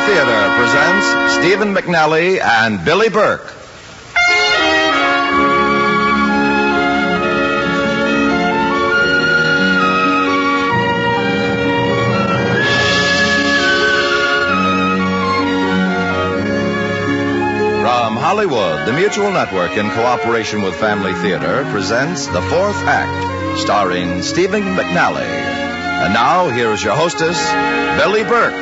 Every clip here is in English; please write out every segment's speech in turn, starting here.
Theater presents Stephen McNally and Billy Burke. From Hollywood, the Mutual Network, in cooperation with Family Theater, presents The Fourth Act, starring Stephen McNally. And now, here is your hostess, Billy Burke.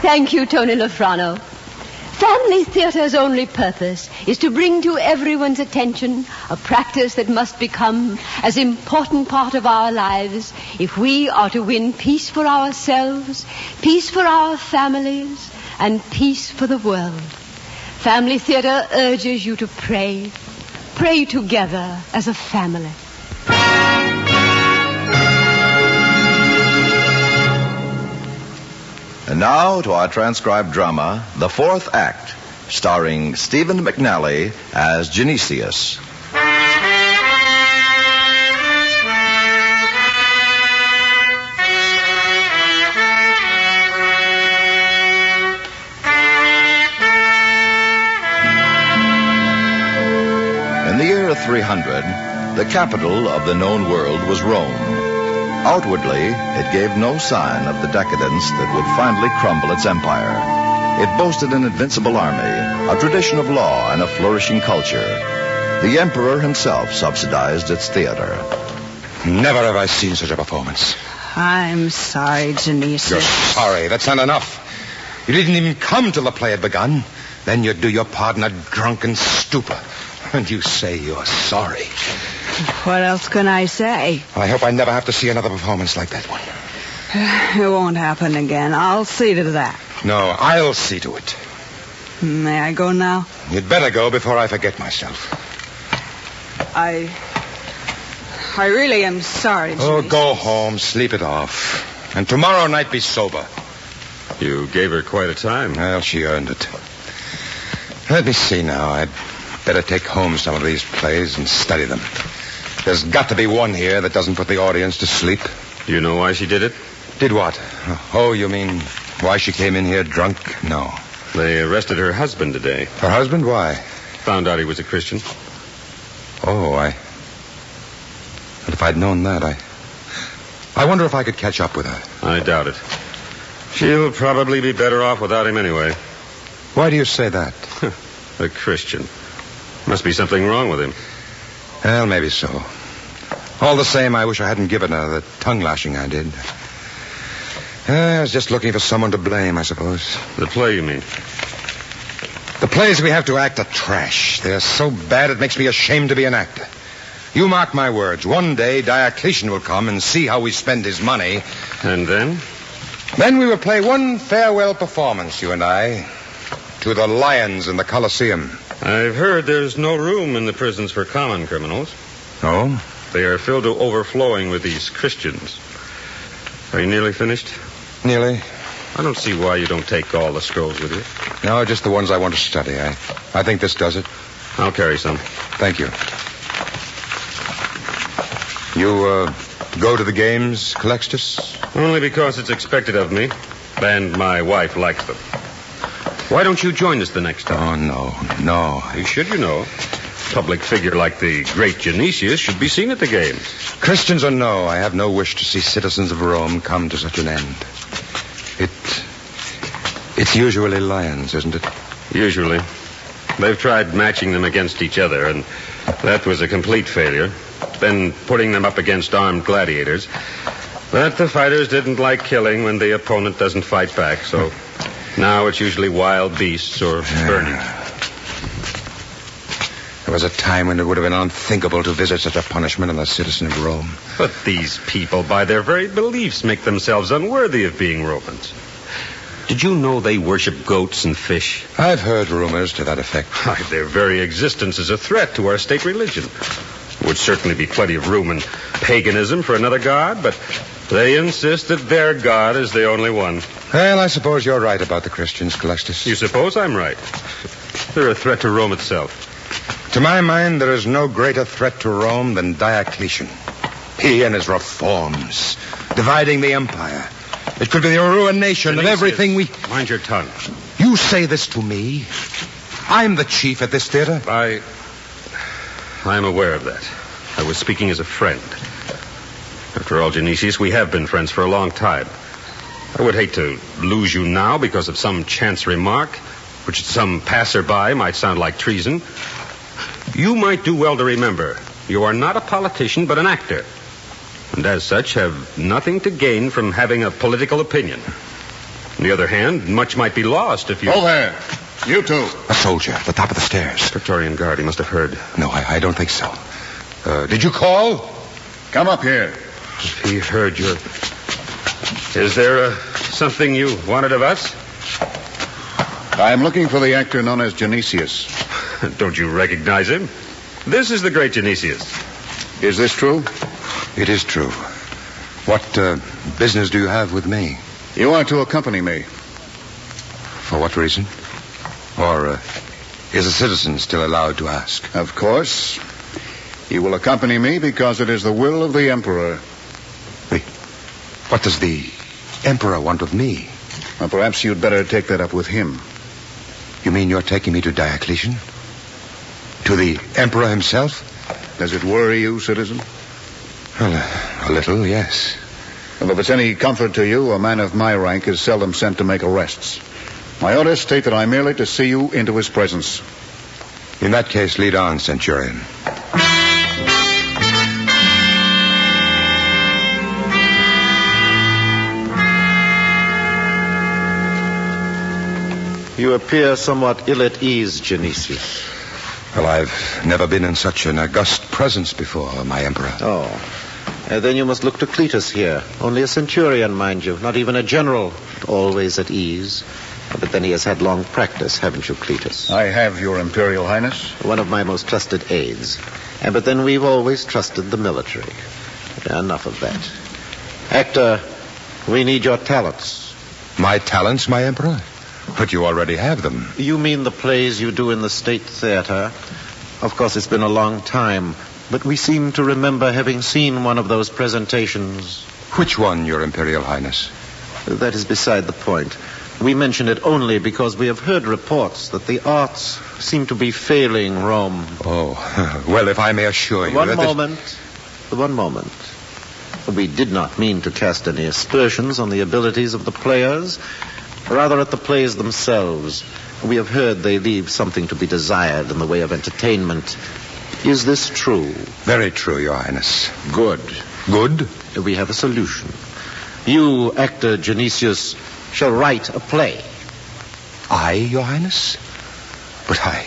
Thank you, Tony Lafrano. Family Theater's only purpose is to bring to everyone's attention a practice that must become as important part of our lives if we are to win peace for ourselves, peace for our families, and peace for the world. Family Theater urges you to pray. Pray together as a family. And now to our transcribed drama, The Fourth Act, starring Stephen McNally as Genesius. In the year 300, the capital of the known world was Rome. Outwardly, it gave no sign of the decadence that would finally crumble its empire. It boasted an invincible army, a tradition of law, and a flourishing culture. The emperor himself subsidized its theater. Never have I seen such a performance. I'm sorry, Genesius. You're sorry. That's not enough. You didn't even come till the play had begun. Then you do your part in a drunken stupor. And you say you're sorry. What else can I say? I hope I never have to see another performance like that one. It won't happen again. I'll see to that. No, I'll see to it. May I go now? You'd better go before I forget myself. I really am sorry, Genesius. Oh, go home, sleep it off. And tomorrow night be sober. You gave her quite a time. Well, she earned it. Let me see now. I'd better take home some of these plays and study them. There's got to be one here that doesn't put the audience to sleep. Do you know why she did it? Did what? Oh, you mean why she came in here drunk? No. They arrested her husband today. Her husband? Why? Found out he was a Christian. Oh, Well, if I'd known that, I wonder if I could catch up with her. I doubt it. She'll probably be better off without him anyway. Why do you say that? A Christian. Must be something wrong with him. Well, maybe so. All the same, I wish I hadn't given her the tongue lashing I did. I was just looking for someone to blame, I suppose. The play, you mean? The plays we have to act are trash. They're so bad it makes me ashamed to be an actor. You mark my words. One day, Diocletian will come and see how we spend his money. And then? Then we will play one farewell performance, you and I, to the lions in the Colosseum. I've heard there's no room in the prisons for common criminals. Oh? They are filled to overflowing with these Christians. Are you nearly finished? Nearly. I don't see why you don't take all the scrolls with you. No, just the ones I want to study. I think this does it. I'll carry some. Thank you. You, go to the games, Calixtus? Only because it's expected of me, and my wife likes them. Why don't you join us the next time? Oh, no. You should, you know. A public figure like the great Genesius should be seen at the games. Christians or no, I have no wish to see citizens of Rome come to such an end. It's usually lions, isn't it? Usually. They've tried matching them against each other, and that was a complete failure. Then putting them up against armed gladiators. But the fighters didn't like killing when the opponent doesn't fight back, so now it's usually wild beasts or burning. There was a time when it would have been unthinkable to visit such a punishment on a citizen of Rome. But these people, by their very beliefs, make themselves unworthy of being Romans. Did you know they worship goats and fish? I've heard rumors to that effect. Why, their very existence is a threat to our state religion. There would certainly be plenty of room in paganism for another god, but they insist that their god is the only one. Well, I suppose you're right about the Christians, Calixtus. You suppose I'm right? They're a threat to Rome itself. To my mind, there is no greater threat to Rome than Diocletian. He and his reforms, dividing the empire. It could be the ruination of everything we... Mind your tongue. You say this to me? I'm the chief at this theater. I'm aware of that. I was speaking as a friend. After all, Genesius, we have been friends for a long time. I would hate to lose you now because of some chance remark, which to some passerby might sound like treason. You might do well to remember, you are not a politician, but an actor. And as such, have nothing to gain from having a political opinion. On the other hand, much might be lost if you... Oh, there. You two. A soldier at the top of the stairs. Praetorian Guard, he must have heard. No, I don't think so. Did you call? Come up here. He heard your... Is there something you wanted of us? I'm looking for the actor known as Genesius. Don't you recognize him? This is the great Genesius. Is this true? It is true. What business do you have with me? You are to accompany me. For what reason? Or is a citizen still allowed to ask? Of course. You will accompany me because it is the will of the Emperor. What does the Emperor want of me? Well, perhaps you'd better take that up with him. You mean you're taking me to Diocletian? To the Emperor himself? Does it worry you, citizen? Well, a little, yes. Well, if it's any comfort to you, a man of my rank is seldom sent to make arrests. My orders state that I'm merely to see you into his presence. In that case, lead on, Centurion. You appear somewhat ill at ease, Genesius. Well, I've never been in such an august presence before, my Emperor. Oh. Then you must look to Cletus here. Only a centurion, mind you. Not even a general. Always at ease. But then he has had long practice, haven't you, Cletus? I have, Your Imperial Highness. One of my most trusted aides. But then we've always trusted the military. Enough of that. Actor, we need your talents. My talents, my Emperor? But you already have them. You mean the plays you do in the State Theater? Of course, it's been a long time, but we seem to remember having seen one of those presentations. Which one, Your Imperial Highness? That is beside the point. We mention it only because we have heard reports that the arts seem to be failing Rome. Oh, well, if I may assure you... One moment. We did not mean to cast any aspersions on the abilities of the players. Rather at the plays themselves. We have heard they leave something to be desired in the way of entertainment. Is this true? Very true, Your Highness. Good. Good? We have a solution. You, actor Genesius, shall write a play. I, Your Highness? But I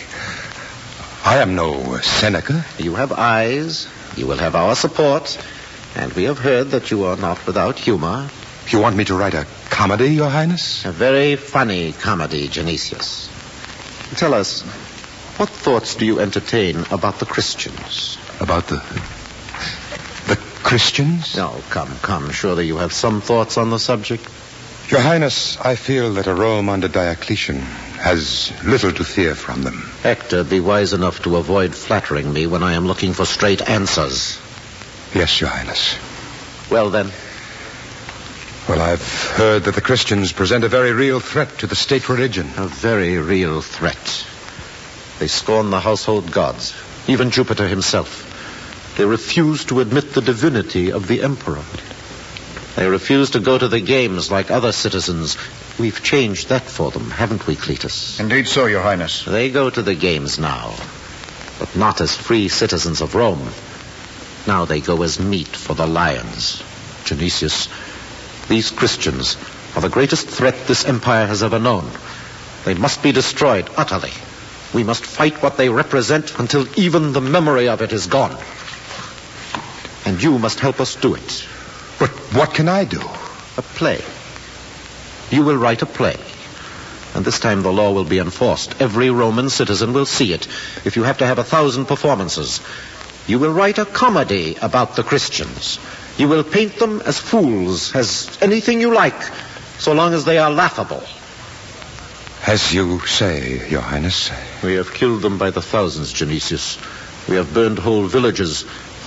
am no Seneca. You have eyes. You will have our support. And we have heard that you are not without humor. You want me to write a comedy, Your Highness? A very funny comedy, Genesius. Tell us, what thoughts do you entertain about the Christians? About the Christians? No, come. Surely you have some thoughts on the subject. Your Highness, I feel that a Rome under Diocletian has little to fear from them. Actor, be wise enough to avoid flattering me when I am looking for straight answers. Yes, Your Highness. Well, then. Well, I've heard that the Christians present a very real threat to the state religion. A very real threat. They scorn the household gods, even Jupiter himself. They refuse to admit the divinity of the emperor. They refuse to go to the games like other citizens. We've changed that for them, haven't we, Cletus? Indeed so, Your Highness. They go to the games now, but not as free citizens of Rome. Now they go as meat for the lions. Genesius, these Christians are the greatest threat this empire has ever known. They must be destroyed utterly. We must fight what they represent until even the memory of it is gone. And you must help us do it. But what can I do? A play. You will write a play. And this time the law will be enforced. Every Roman citizen will see it. If you have to have 1,000 performances, you will write a comedy about the Christians. You will paint them as fools, as anything you like, so long as they are laughable. As you say, Your Highness. We have killed them by the thousands, Genesius. We have burned whole villages,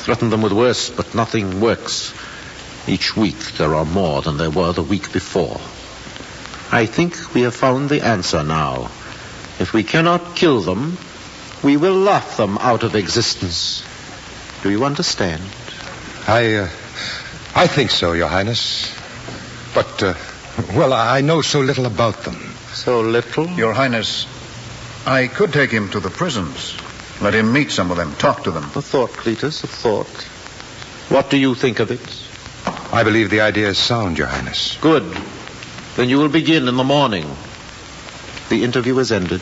threatened them with worse, but nothing works. Each week there are more than there were the week before. I think we have found the answer now. If we cannot kill them, we will laugh them out of existence. Do you understand? I think so, Your Highness. But, I know so little about them. So little? Your Highness, I could take him to the prisons. Let him meet some of them, talk to them. A thought, Cletus, a thought. What do you think of it? I believe the idea is sound, Your Highness. Good. Then you will begin in the morning. The interview is ended.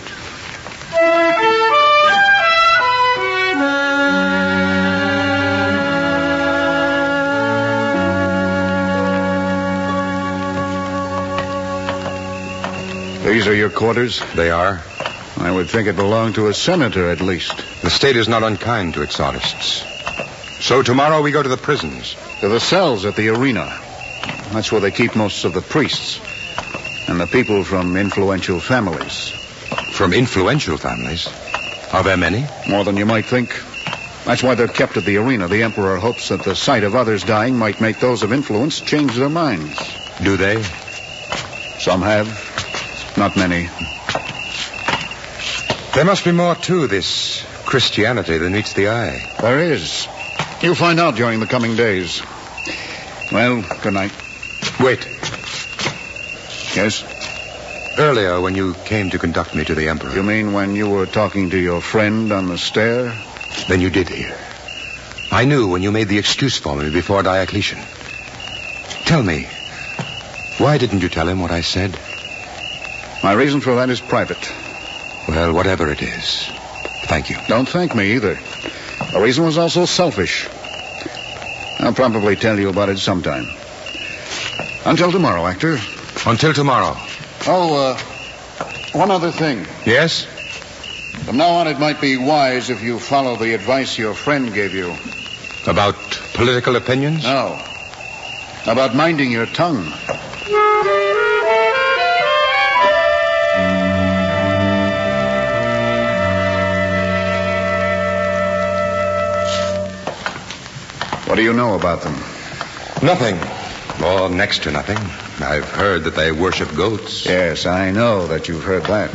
These are your quarters? They are. I would think it belonged to a senator, at least. The state is not unkind to its artists. So tomorrow we go to the prisons. To the cells at the arena. That's where they keep most of the priests. And the people from influential families. From influential families? Are there many? More than you might think. That's why they're kept at the arena. The Emperor hopes that the sight of others dying might make those of influence change their minds. Do they? Some have. Not many. There must be more to this Christianity than meets the eye. There is. You'll find out during the coming days. Well, good night. Wait. Yes? Earlier, when you came to conduct me to the Emperor... You mean when you were talking to your friend on the stair? Then you did hear. I knew when you made the excuse for me before Diocletian. Tell me, why didn't you tell him what I said? My reason for that is private. Well, whatever it is, thank you. Don't thank me either. The reason was also selfish. I'll probably tell you about it sometime. Until tomorrow, Actor. Until tomorrow. Oh, one other thing. Yes? From now on, it might be wise if you follow the advice your friend gave you. About political opinions? No. About minding your tongue. What do you know about them? Nothing. Or next to nothing. I've heard that they worship goats. Yes, I know that you've heard that.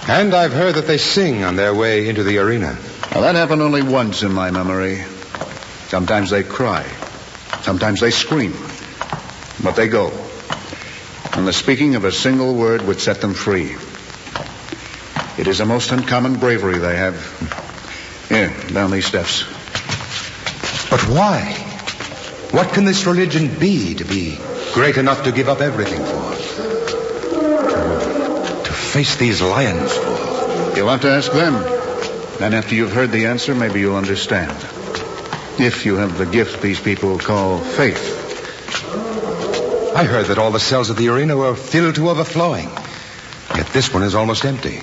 And I've heard that they sing on their way into the arena. Well, that happened only once in my memory. Sometimes they cry. Sometimes they scream. But they go. And the speaking of a single word would set them free. It is a most uncommon bravery they have. Here, down these steps. But why? What can this religion be to be great enough to give up everything for? To face these lions for? You'll have to ask them. And after you've heard the answer, maybe you'll understand. If you have the gift these people call faith. I heard that all the cells of the arena were filled to overflowing. Yet this one is almost empty.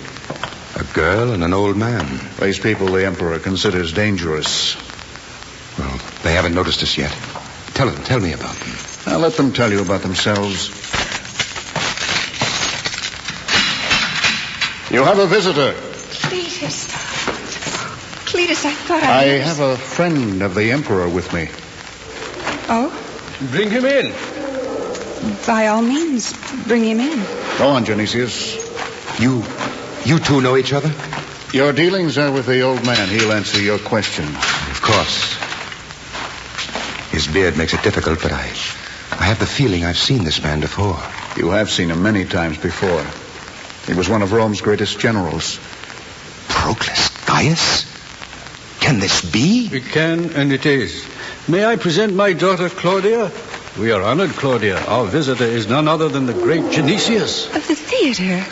A girl and an old man. These people the Emperor considers dangerous. Well, they haven't noticed us yet. Tell me about them. I'll let them tell you about themselves. You have a visitor. Cletus, I thought I have a friend of the Emperor with me. Oh? Bring him in. By all means, bring him in. Go on, Genesius. You two know each other? Your dealings are with the old man. He'll answer your question. Of course. His beard makes it difficult, but I have the feeling I've seen this man before. You have seen him many times before. He was one of Rome's greatest generals. Proclus Gaius? Can this be? It can, and it is. May I present my daughter, Claudia? We are honored, Claudia. Our visitor is none other than the great Genesius. Of the theater.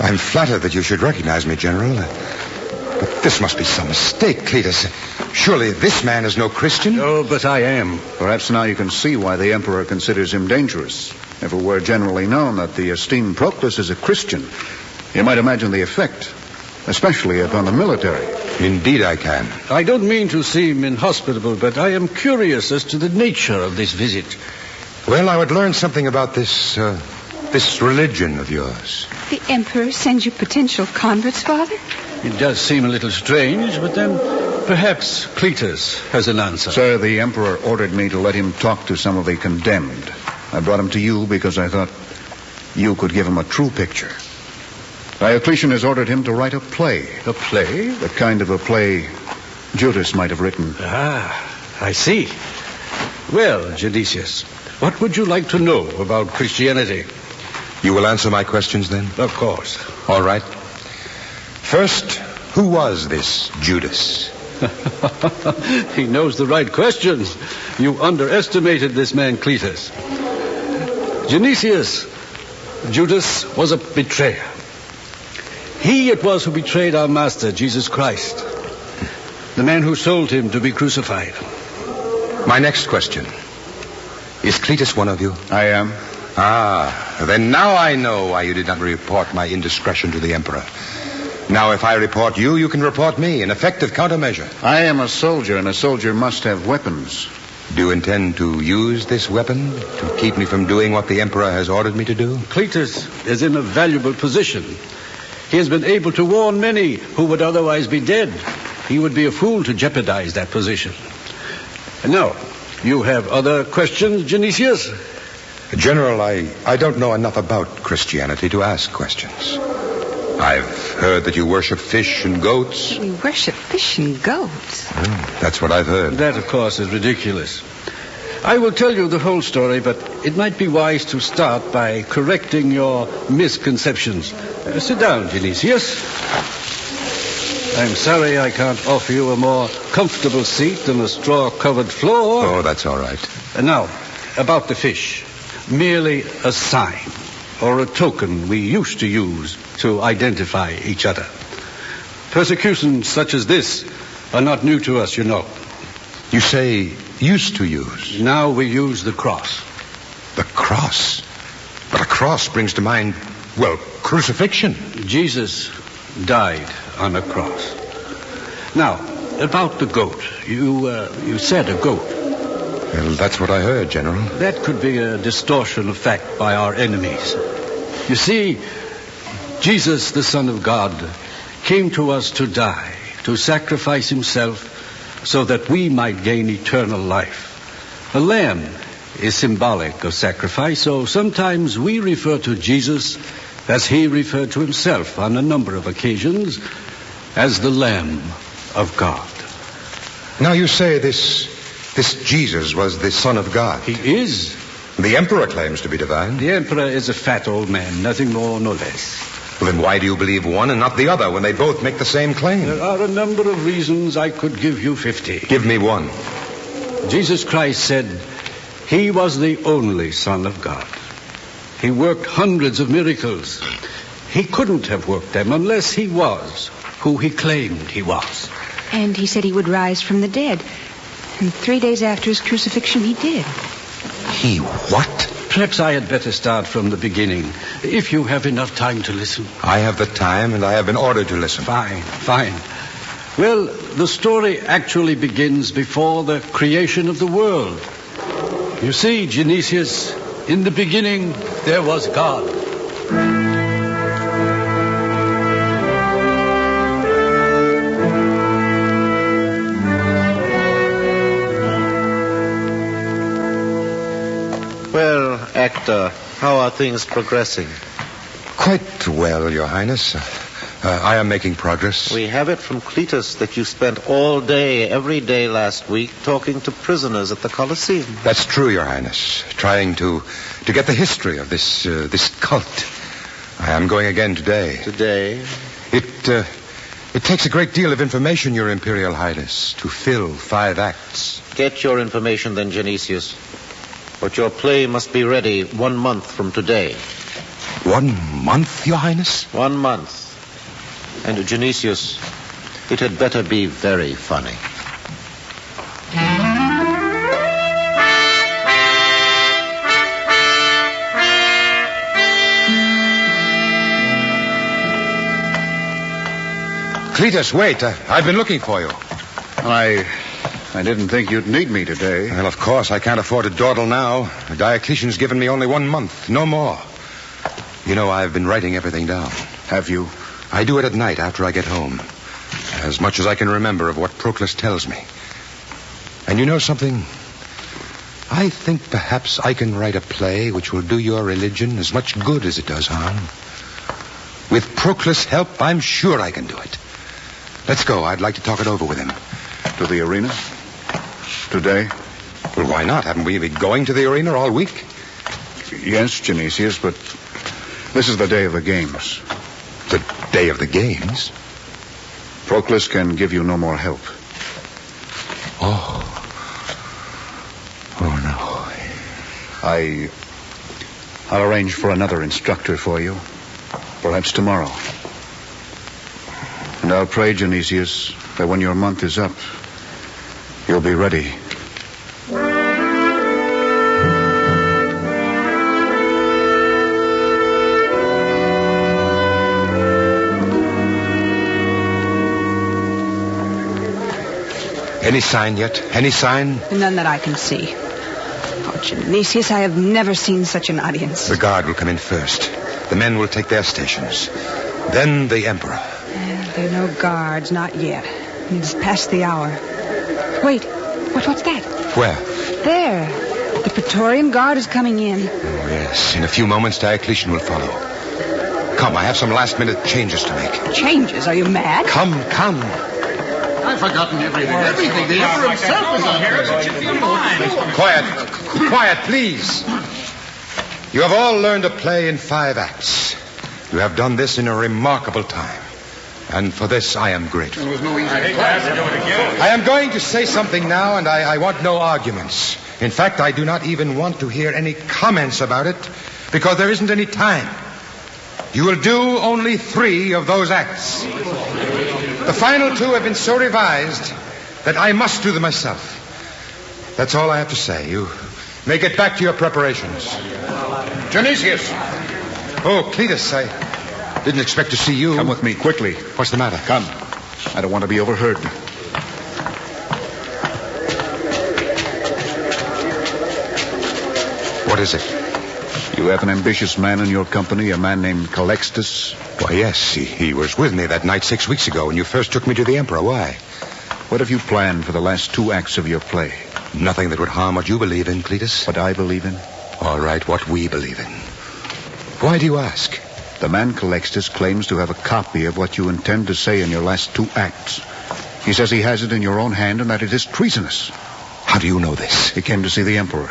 I'm flattered that you should recognize me, General. But this must be some mistake, Cletus. Surely this man is no Christian? Oh, but I am. Perhaps now you can see why the Emperor considers him dangerous. If it were generally known that the esteemed Proclus is a Christian, you might imagine the effect, especially upon the military. Indeed I can. I don't mean to seem inhospitable, but I am curious as to the nature of this visit. Well, I would learn something about this religion of yours. The Emperor sends you potential converts, Father? It does seem a little strange, but then Perhaps Cletus has an answer. Sir, the Emperor ordered me to let him talk to some of the condemned. I brought him to you because I thought you could give him a true picture. Diocletian has ordered him to write a play. A play? The kind of a play Judas might have written. I see. Well, Genesius, what would you like to know about Christianity? You will answer my questions then? Of course. All right. First, who was this Judas? He knows the right questions. You underestimated this man, Cletus. Genesius, Judas was a betrayer. He it was who betrayed our Master, Jesus Christ, the man who sold him to be crucified. My next question. Is Cletus one of you? I am. Then now I know why you did not report my indiscretion to the Emperor. Now, if I report you, you can report me, an effective countermeasure. I am a soldier, and a soldier must have weapons. Do you intend to use this weapon to keep me from doing what the Emperor has ordered me to do? Cletus is in a valuable position. He has been able to warn many who would otherwise be dead. He would be a fool to jeopardize that position. And now, you have other questions, Genesius? General, I don't know enough about Christianity to ask questions. I've heard that you worship fish and goats. We worship fish and goats. That's what I've heard. That, of course, is ridiculous. I will tell you the whole story, but it might be wise to start by correcting your misconceptions. Sit down, Genesius. I'm sorry I can't offer you a more comfortable seat than a straw-covered floor. Oh, that's all right. And now, about the fish. Merely a sign or a token we used to use to identify each other. Persecutions such as this are not new to us, you know. You say used to use? Now we use the cross. The cross? But a cross brings to mind, well, crucifixion. Jesus died on a cross. Now, about the goat. You said a goat. Well, that's what I heard, General. That could be a distortion of fact by our enemies. You see, Jesus, the Son of God, came to us to die, to sacrifice himself so that we might gain eternal life. A lamb is symbolic of sacrifice, so sometimes we refer to Jesus as he referred to himself on a number of occasions as the Lamb of God. Now you say this Jesus was the Son of God. He is. The Emperor claims to be divine. The Emperor is a fat old man, nothing more nor less. Well, then why do you believe one and not the other when they both make the same claim? There are a number of reasons. I could give you 50. Give me one. Jesus Christ said he was the only Son of God. He worked hundreds of miracles. He couldn't have worked them unless he was who he claimed he was. And he said he would rise from the dead. And 3 days after his crucifixion, he did. He what? Perhaps I had better start from the beginning, if you have enough time to listen. I have the time, and I have been ordered to listen. Fine. Well, the story actually begins before the creation of the world. You see, Genesius, in the beginning, there was God. Well, Actor, how are things progressing? Quite well, Your Highness. I am making progress. We have it from Cletus that you spent all day, every day last week, talking to prisoners at the Colosseum. That's true, Your Highness. Trying to get the history of this cult. I am going again today. Today? It takes a great deal of information, Your Imperial Highness, to fill 5 acts. Get your information then, Genesius. But your play must be ready 1 month from today. 1 month, Your Highness? 1 month. And Genesius, it had better be very funny. Cletus, wait. I've been looking for you. I didn't think you'd need me today. Well, of course, I can't afford to dawdle now. Diocletian's given me only 1 month, no more. You know, I've been writing everything down. Have you? I do it at night after I get home. as much as I can remember of what Proclus tells me. And you know something? I think perhaps I can write a play which will do your religion as much good as it does harm. With Proclus' help, I'm sure I can do it. Let's go. I'd like to talk it over with him. To the arena? Today? Well, why not? Haven't we been going to the arena all week? Yes, Genesius, but this is the day of the games. The day of the games? Proclus can give you no more help. Oh. Oh, no. I'll arrange for another instructor for you. Perhaps tomorrow. And I'll pray, Genesius, that when your month is up, you'll be ready. Any sign yet? Any sign? None that I can see. Oh, Genesius, I have never seen such an audience. The guard will come in first. The men will take their stations. Then the emperor. There are no guards, not yet. It's past the hour. Wait, what's that? Where? There. The Praetorian Guard is coming in. Oh, yes. In a few moments, Diocletian will follow. Come, I have some last-minute changes to make. Changes? Are you mad? Come. I've forgotten everything. Everything. The emperor himself is on here. Quiet, please. You have all learned to play in 5 acts. You have done this in a remarkable time. And for this, I am grateful. I am going to say something now, and I want no arguments. In fact, I do not even want to hear any comments about it, because there isn't any time. You will do only 3 of those acts. The final 2 have been so revised that I must do them myself. That's all I have to say. You may get back to your preparations. Genesius! Oh, Cletus, I didn't expect to see you. Come with me, quickly. What's the matter? Come. I don't want to be overheard. What is it? You have an ambitious man in your company, a man named Calixtus? Why, yes. He was with me that night 6 weeks ago when you first took me to the emperor. Why? What have you planned for the last 2 acts of your play? Nothing that would harm what you believe in, Cletus. What I believe in? All right, what we believe in. Why do you ask? The man Calixtus claims to have a copy of what you intend to say in your last 2 acts. He says he has it in your own hand and that it is treasonous. How do you know this? He came to see the emperor.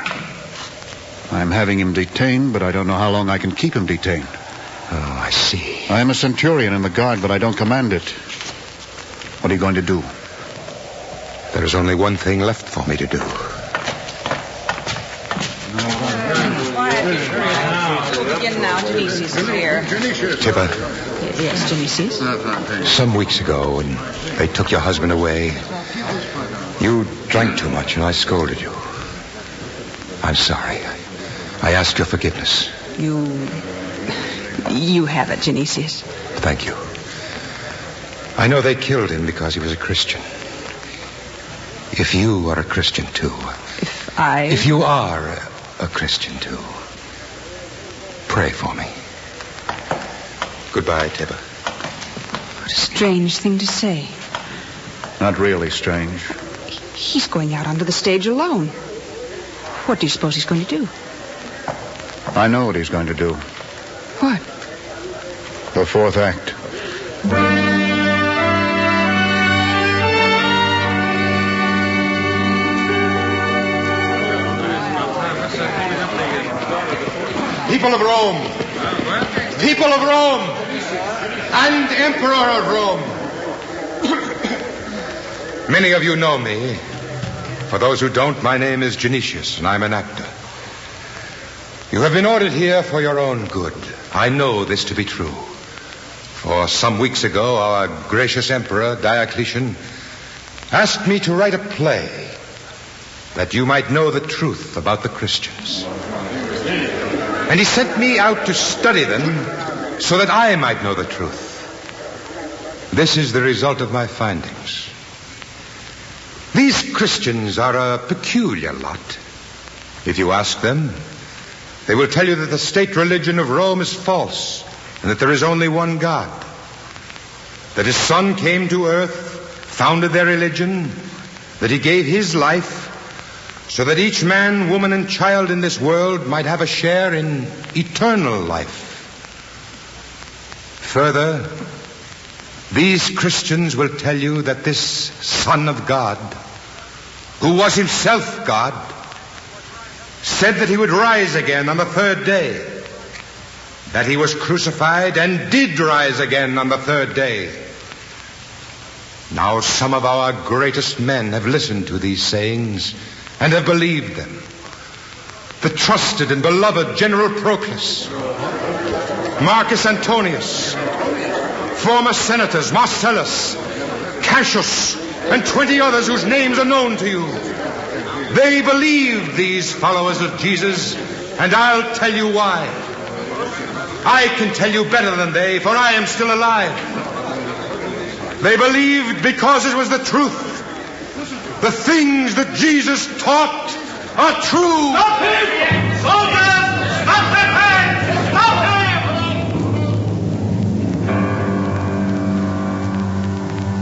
I'm having him detained, but I don't know how long I can keep him detained. Oh, I see. I'm a centurion in the guard, but I don't command it. What are you going to do? There is only one thing left for me to do. We'll begin now. Genesius is here. Tippa. Yes, Genesius. Some weeks ago, when they took your husband away, you drank too much and I scolded you. I'm sorry. I ask your forgiveness. You have it, Genesius. Thank you. I know they killed him because he was a Christian. If you are a Christian, too. If you are a Christian, too. Pray for me. Goodbye, Tippa. What a strange thing to say. Not really strange. He's going out onto the stage alone. What do you suppose he's going to do? I know what he's going to do. What? The 4th act. People of Rome. People of Rome. And Emperor of Rome. Many of you know me. For those who don't, my name is Genesius, and I'm an actor. You have been ordered here for your own good. I know this to be true. For some weeks ago, our gracious emperor, Diocletian, asked me to write a play that you might know the truth about the Christians. And he sent me out to study them so that I might know the truth. This is the result of my findings. These Christians are a peculiar lot. If you ask them, they will tell you that the state religion of Rome is false and that there is only one God. That his Son came to earth founded their religion, that he gave his life so that each man, woman, and child in this world might have a share in eternal life. Further, these Christians will tell you that this Son of God, who was himself God, said that he would rise again on the third day, that he was crucified and did rise again on the third day. Now some of our greatest men have listened to these sayings and have believed them. The trusted and beloved General Proclus, Marcus Antonius, former senators Marcellus, Cassius, and 20 others whose names are known to you. They believed, these followers of Jesus, and I'll tell you why. I can tell you better than they, for I am still alive. They believed because it was the truth. The things that Jesus taught are true. Stop him! Soldiers! Stop their hands! Stop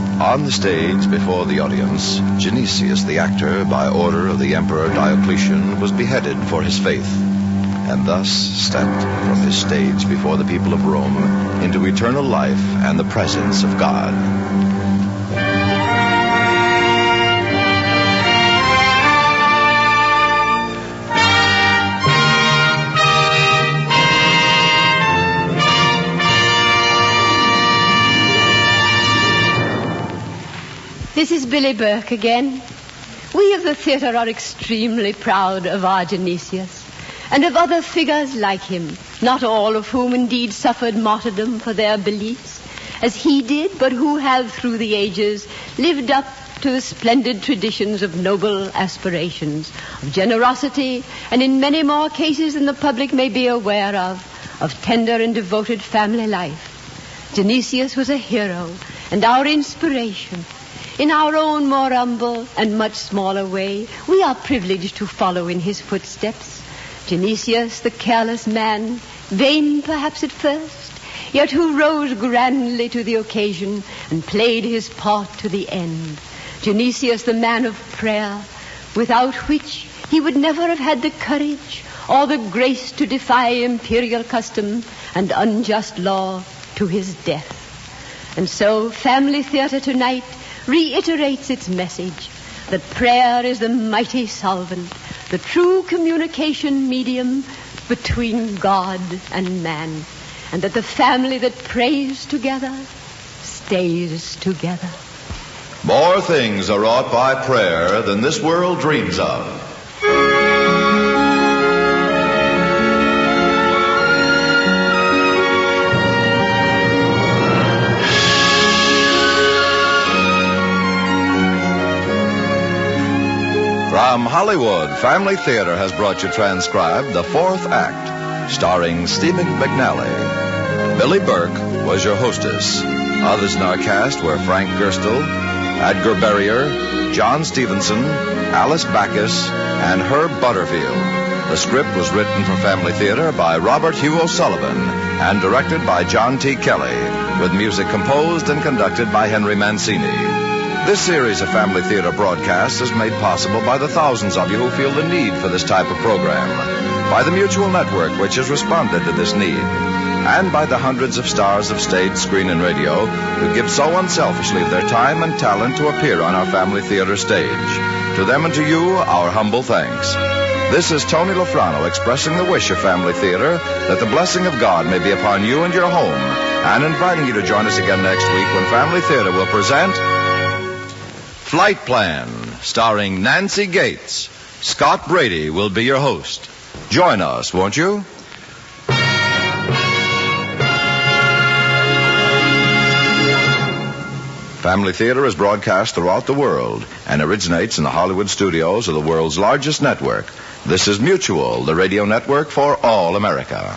him! On the stage before the audience, Genesius the actor, by order of the Emperor Diocletian, was beheaded for his faith, and thus stepped from his stage before the people of Rome into eternal life and the presence of God. This is Billy Burke again. We of the theatre are extremely proud of our Genesius and of other figures like him, not all of whom indeed suffered martyrdom for their beliefs, as he did, but who have through the ages lived up to the splendid traditions of noble aspirations, of generosity, and in many more cases than the public may be aware of tender and devoted family life. Genesius was a hero and our inspiration. In our own more humble and much smaller way, we are privileged to follow in his footsteps. Genesius, the careless man, vain perhaps at first, yet who rose grandly to the occasion and played his part to the end. Genesius, the man of prayer, without which he would never have had the courage or the grace to defy imperial custom and unjust law to his death. And so, Family Theatre tonight reiterates its message that prayer is the mighty solvent, the true communication medium between God and man, and that the family that prays together stays together. More things are wrought by prayer than this world dreams of. From Hollywood, Family Theatre has brought you transcribed the fourth act, starring Stephen McNally. Billy Burke was your hostess. Others in our cast were Frank Gerstle, Edgar Berrier, John Stevenson, Alice Backus, and Herb Butterfield. The script was written for Family Theatre by Robert Hugh O'Sullivan and directed by John T. Kelly, with music composed and conducted by Henry Mancini. This series of Family Theatre broadcasts is made possible by the thousands of you who feel the need for this type of program, by the Mutual Network, which has responded to this need, and by the hundreds of stars of stage, screen, and radio who give so unselfishly of their time and talent to appear on our Family Theatre stage. To them and to you, our humble thanks. This is Tony Lofrano expressing the wish of Family Theatre that the blessing of God may be upon you and your home, and inviting you to join us again next week when Family Theatre will present Flight Plan, starring Nancy Gates. Scott Brady will be your host. Join us, won't you? Family Theatre is broadcast throughout the world and originates in the Hollywood studios of the world's largest network. This is Mutual, the radio network for all America.